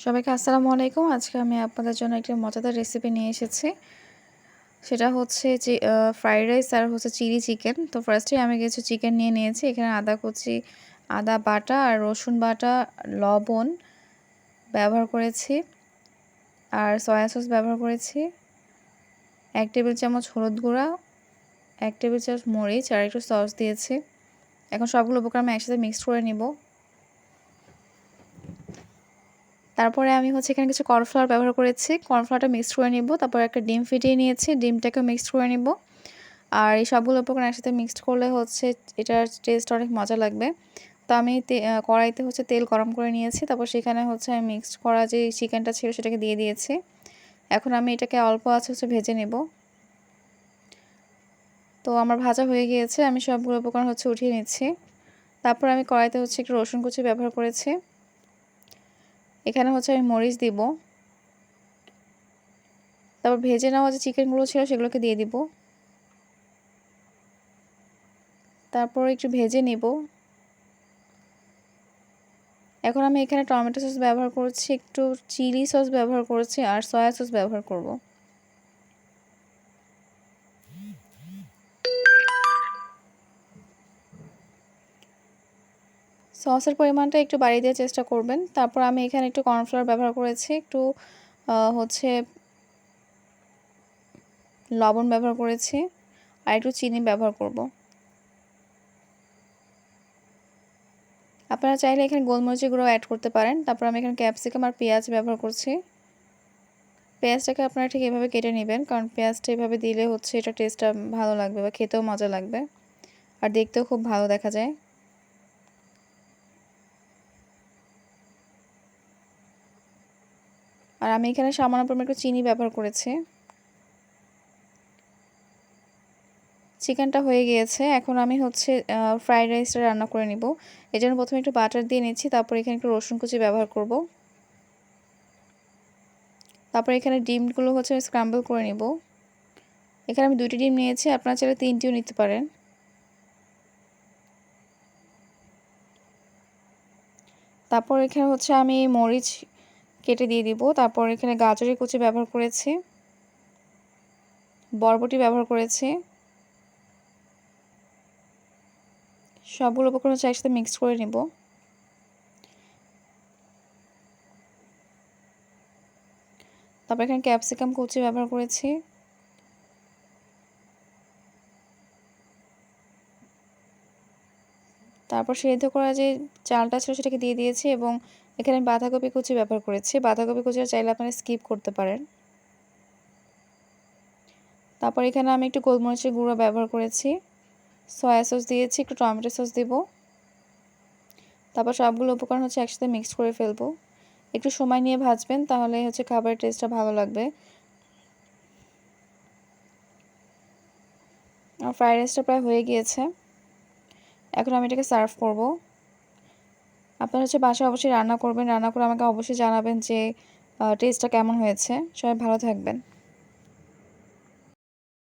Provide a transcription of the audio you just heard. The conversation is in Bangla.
সবাইকে আসসালামু আলাইকুম। আজকে আমি আপনাদের জন্য একটা মজাদার রেসিপি নিয়ে এসেছি। সেটা হচ্ছে যে ফ্রাইড রাইস আর হচ্ছে চিলি চিকেন। তো ফার্স্টেই আমি কিছু চিকেন নিয়ে নিয়েছি। এখানে আদা কুচি, আদা বাটা আর রসুন বাটা, লবণ ব্যবহার করেছি আর সয়া সস ব্যবহার করেছি। 1 টেবিল চামচ হলুদ গুঁড়া, 1 টেবিল চামচ মরিচ আর একটু সস দিয়েছি। এখন সবগুলো উপকরণ আমি একসাথে মিক্সড করে নিব। তারপরে আমি হচ্ছে এখানে কিছু কর্নফ্লাওয়ার ব্যবহার করেছি। কর্নফ্লাওয়ারটা মিক্সড করে নিব। তারপর একটা ডিম ফেটিয়ে নিয়েছি। ডিমটাকেও মিক্সড করে নিব। আর এই সবগুলো উপকরণ একসাথে মিক্সড করলে হচ্ছে এটার টেস্ট অনেক মজা লাগবে। তো আমি কড়াইতে হচ্ছে তেল গরম করে নিয়েছি। তারপর সেখানে হচ্ছে আমি মিক্সড করা যে চিকেনটা ছিল সেটাকে দিয়ে দিয়েছি। এখন আমি এটাকে অল্প আঁচে হচ্ছে ভেজে নেব। তো আমার ভাজা হয়ে গিয়েছে। আমি সবগুলো উপকরণ হচ্ছে উঠিয়ে নিচ্ছি। তারপর আমি কড়াইতে হচ্ছে একটু রসুন কুচি ব্যবহার করেছি। এখানে হচ্ছে আমি মরিচ দিব। তারপর ভেজে নেওয়া যে চিকেনগুলো ছিল সেগুলোকে দিয়ে দিব। তারপর একটু ভেজে নেব। এখন আমি এখানে টমেটো সস ব্যবহার করছি, একটু চিলি সস ব্যবহার করছি আর সয়া সস ব্যবহার করব। সসের পরিমাণটা একটু বাড়িয়ে দেওয়ার চেষ্টা করবেন। তারপর আমি এখানে একটু কর্নফ্লাওয়ার ব্যবহার করেছি, একটু হচ্ছে লবণ ব্যবহার করেছি আর একটু চিনি ব্যবহার করব। আপনারা চাইলে এখানে গোলমরিচের গুঁড়ো অ্যাড করতে পারেন। তারপর আমি এখানে ক্যাপসিকাম আর পেঁয়াজ ব্যবহার করছি। পেঁয়াজটাকে আপনারা ঠিক এভাবে কেটে নেবেন, কারণ পেঁয়াজটা এভাবে দিলে হচ্ছে এটা টেস্টটা ভালো লাগবে বা খেতেও মজা লাগবে আর দেখতেও খুব ভালো দেখা যায়। আর আমি এখানে সামান্য পরিমাণে একটু চিনি ব্যবহার করেছি। চিকেনটা হয়ে গিয়েছে। এখন আমি হচ্ছে ফ্রাইড রাইসটা রান্না করে নিব। এজন্য প্রথমে একটু বাটার দিয়ে নিচ্ছি। তারপর এখানে একটু রসুন কুচি ব্যবহার করব। তারপর এখানে ডিমগুলো হচ্ছে স্ক্র্যাম্বল করে নিব। এখানে আমি 2টি ডিম নিয়েছি, আপনারা চাইলে 3টিও নিতে পারেন। তারপর এখানে হচ্ছে আমি মরিচ কেটে দিয়ে দিব। তারপর এখানে গাজরের কুচি ব্যবহার করেছি, বরবটি ব্যবহার করেছি। সবগুলো উপকরণ হচ্ছে একসাথে মিক্সড করে নিব। তারপর এখানে ক্যাপসিকাম কুচি ব্যবহার করেছি। তারপর সেদ্ধ করা যে চালটা ছিল সেটাকে দিয়ে দিয়েছি এবং এখানে বাঁধাকপি কুচি ব্যবহার করেছি। বাঁধাকপি কুচিটা চাইলে আপনারা স্কিপ করতে পারেন। তারপর এখানে আমি একটু গোলমরিচের গুঁড়ো ব্যবহার করেছি, সয়া সস দিয়েছি, একটু টমেটো সস দিব। তারপর সবগুলো উপকরণ হচ্ছে একসাথে মিক্স করে ফেলবো। একটু সময় নিয়ে ভাজবেন, তাহলে হচ্ছে খাবারের টেস্টটা ভালো লাগবে। আর ফ্রাইড রাইসটা প্রায় হয়ে গিয়েছে। এখন আমি এটাকে সার্ভ করব। আপনারা হচ্ছে বাসায় অবশ্যই রান্না করবেন। রান্না করে আমাকে অবশ্যই জানাবেন যে টেস্টটা কেমন হয়েছে। সবাই ভালো থাকবেন।